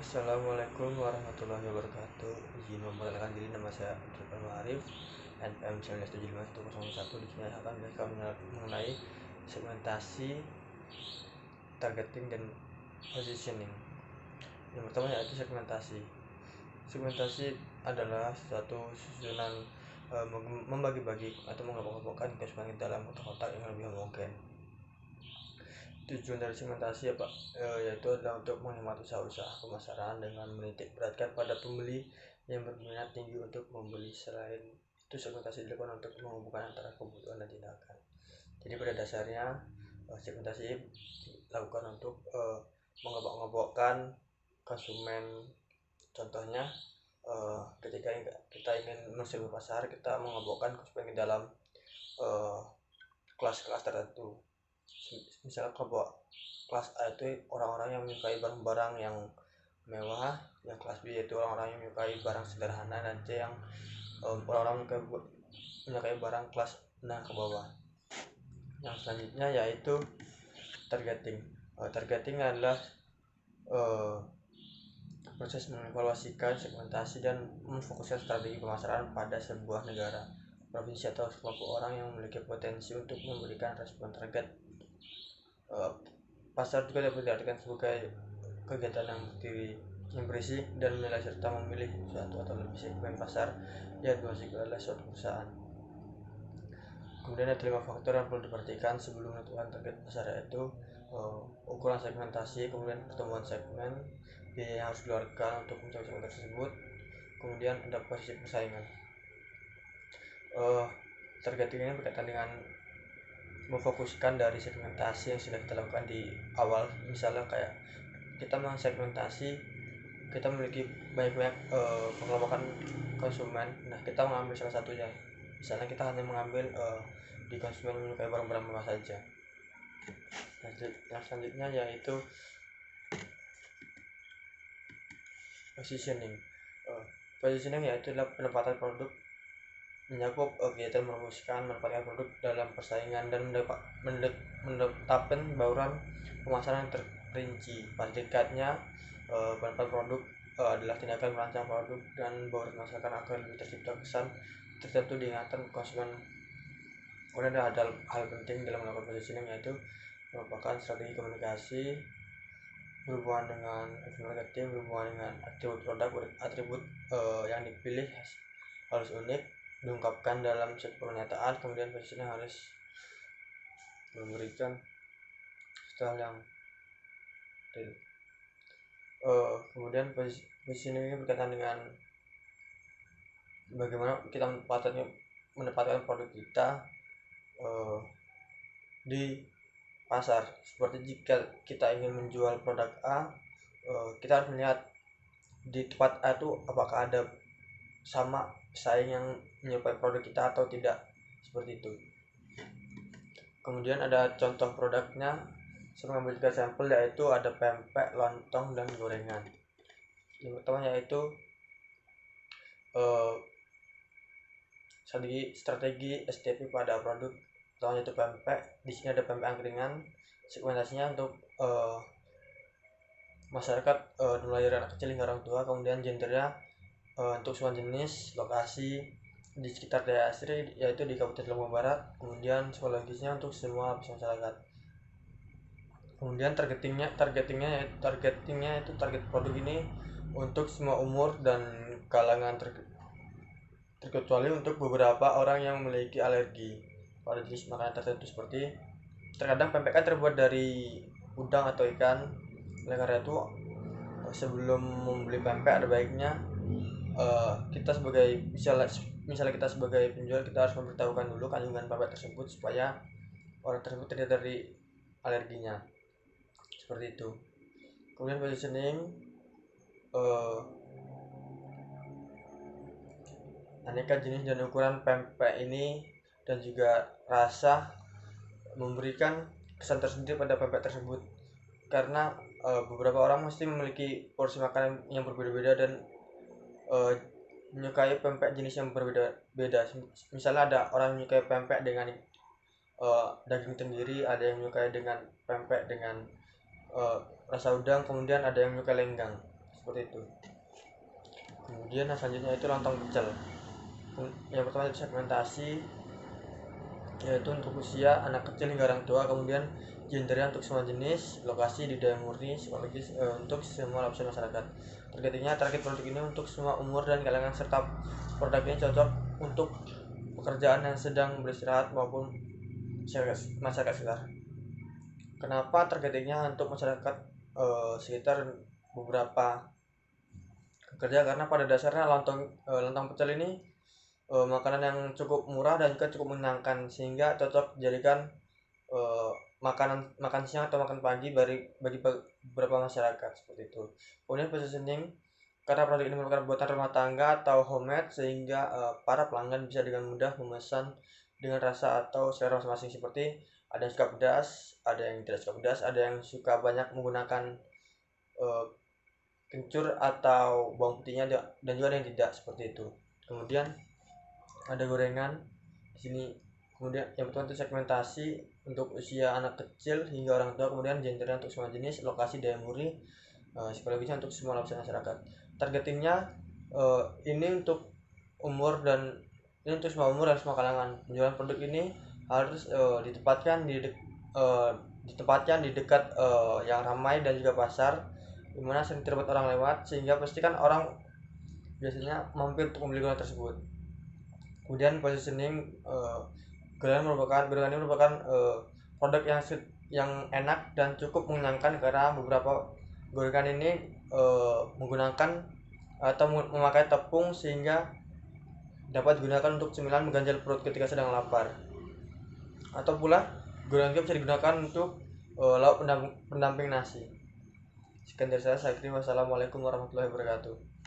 Assalamualaikum warahmatullahi wabarakatuh. Izin memperkenalkan diri, nama saya Abdul Arif, NPM 1975101. Di sini akan menjelaskan mengenai segmentasi, targeting, dan positioning. Yang pertama yaitu segmentasi. Segmentasi adalah suatu susunan membagi-bagi atau mengelompokkan konsumen dalam kotak-kotak yang lebih homogen. Tujuan dari segmentasi yaitu adalah untuk menghemat usaha-usaha pemasaran dengan menitik beratkan pada pembeli yang berminat tinggi untuk membeli. Selain itu, segmentasi dilakukan untuk menghubungkan antara kebutuhan dan tindakan. Jadi pada dasarnya segmentasi dilakukan untuk mengelompokkan konsumen. Contohnya, ketika kita ingin menserbu pasar, kita mengelompokkan konsumen ke dalam kelas-kelas tertentu. Misalnya kelas A itu orang-orang yang menyukai barang-barang yang mewah, yang kelas B itu orang-orang yang menyukai barang sederhana, dan C yang orang-orang menyukai barang kelas menengah ke bawah. Yang selanjutnya yaitu targeting. Targeting adalah proses mengevaluasikan segmentasi dan memfokuskan strategi pemasaran pada sebuah negara, provinsi, atau kelompok orang yang memiliki potensi untuk memberikan respon target. Pasar juga dapat diartikan sebagai kegiatan yang berisi dan menilai serta memilih suatu atau lebih segmen pasar yang dimasuki oleh suatu perusahaan. Kemudian ada 5 faktor yang perlu diperhatikan sebelum menentukan target pasar, yaitu ukuran segmentasi, kemudian pertumbuhan segmen, biaya yang harus dikeluarkan untuk mencapai segmen tersebut, kemudian ada posisi persaingan. Targeting ini berkaitan dengan memfokuskan dari segmentasi yang sudah kita lakukan di awal. Misalnya kayak kita mensegmentasi, kita memiliki banyak pengelompokan konsumen. Nah, kita mengambil salah satunya. Misalnya kita hanya mengambil di konsumen menyukai barang-barang mewah saja. Yang selanjutnya yaitu positioning. Positioning yaitu adalah penempatan produk, menyakup kegiatan merumuskan menempatkan produk dalam persaingan dan menetapkan bauran pemasaran yang terperinci. Pada tingkatnya, penempatan produk adalah tindakan merancang produk dan bauran pemasaran agar lebih tercipta kesan tertentu di ingatan konsumen. Kemudian ada hal penting dalam melakukan positioning, yaitu merupakan strategi komunikasi berhubungan dengan marketing, berhubungan dengan atribut produk. Atribut yang dipilih harus unik, diungkapkan dalam suatu pernyataan. Kemudian positioning harus memberikan style yang real. Kemudian positioning ini berkaitan dengan bagaimana kita menempatkan produk kita di pasar. Seperti jika kita ingin menjual produk A, kita harus melihat di tempat A itu apakah ada sama pesaing yang menyukai produk kita atau tidak, seperti itu. Kemudian ada contoh produknya. Saya mengambil 3 sampel, yaitu ada pempek, lontong, dan gorengan. Yang pertama yaitu strategi STP pada produk. Pertama yaitu pempek. Di sini ada pempek angkringan. Segmentasinya untuk masyarakat mulai dari anak kecil hingga orang tua. Kemudian gendernya untuk semua jenis, lokasi di sekitar daerah asri, yaitu di Kabupaten Lombok Barat. Kemudian psikologisnya untuk semua lapisan masyarakat. Kemudian targetingnya itu target produk ini untuk semua umur dan kalangan, terkecuali untuk beberapa orang yang memiliki alergi pada jenis makanan tertentu. Seperti terkadang pempek kan terbuat dari udang atau ikan. Oleh karena itu, sebelum membeli pempek ada baiknya kita sebagai misalnya kita sebagai penjual, kita harus memberitahukan dulu kandungan pempek tersebut supaya orang tersebut tidak dari alerginya, seperti itu. Kemudian positioning, aneka jenis dan ukuran pempek ini dan juga rasa memberikan kesan tersendiri pada pempek tersebut, karena beberapa orang mesti memiliki porsi makanan yang berbeda-beda dan menyukai pempek jenis yang berbeda-beda. Misalnya ada orang menyukai pempek dengan daging tenggiri, ada yang menyukai dengan pempek dengan rasa udang, kemudian ada yang menyukai lenggang, seperti itu. Kemudian selanjutnya itu lontong pecel. Yang pertama itu segmentasi, yaitu untuk usia anak kecil hingga orang tua, kemudian gendernya untuk semua jenis, lokasi di daya murni, psikologis untuk semua lapisan masyarakat. Target produk ini untuk semua umur dan kalangan, serta produk ini cocok untuk pekerjaan yang sedang beristirahat maupun masyarakat sekitar. Kenapa targetingnya untuk masyarakat sekitar beberapa kerja? Karena pada dasarnya lontong pecel ini makanan yang cukup murah dan juga cukup menyenangkan, sehingga cocok dijadikan makan siang atau makan pagi bagi beberapa masyarakat seperti itu. Kemudian positioning, karena produk ini merupakan buatan rumah tangga atau homemade, sehingga para pelanggan bisa dengan mudah memesan dengan rasa atau selera masing-masing, seperti ada yang suka pedas, ada yang tidak suka pedas, ada yang suka banyak menggunakan kencur atau bawang putihnya, dan juga ada yang tidak seperti itu. Kemudian ada gorengan di sini. Kemudian yang pertama itu segmentasi untuk usia anak kecil hingga orang tua, kemudian gendernya untuk semua jenis, lokasi daya murni, psikologisnya untuk semua lapisan masyarakat. Targetingnya ini untuk umur dan ini untuk semua umur dan semua kalangan. Penjualan produk ini harus ditempatkan di dekat yang ramai dan juga pasar, dimana sering terdapat orang lewat, sehingga pastikan orang biasanya mampir untuk membeli gorengan tersebut. Kemudian positioning, gorengan ini merupakan produk yang enak dan cukup mengenyangkan, karena beberapa gorengan ini menggunakan atau memakai tepung, sehingga dapat digunakan untuk cemilan mengganjal perut ketika sedang lapar. Atau pula gorengan bisa digunakan untuk lauk pendamping nasi. Sekian dari saya. Wassalamualaikum warahmatullahi wabarakatuh.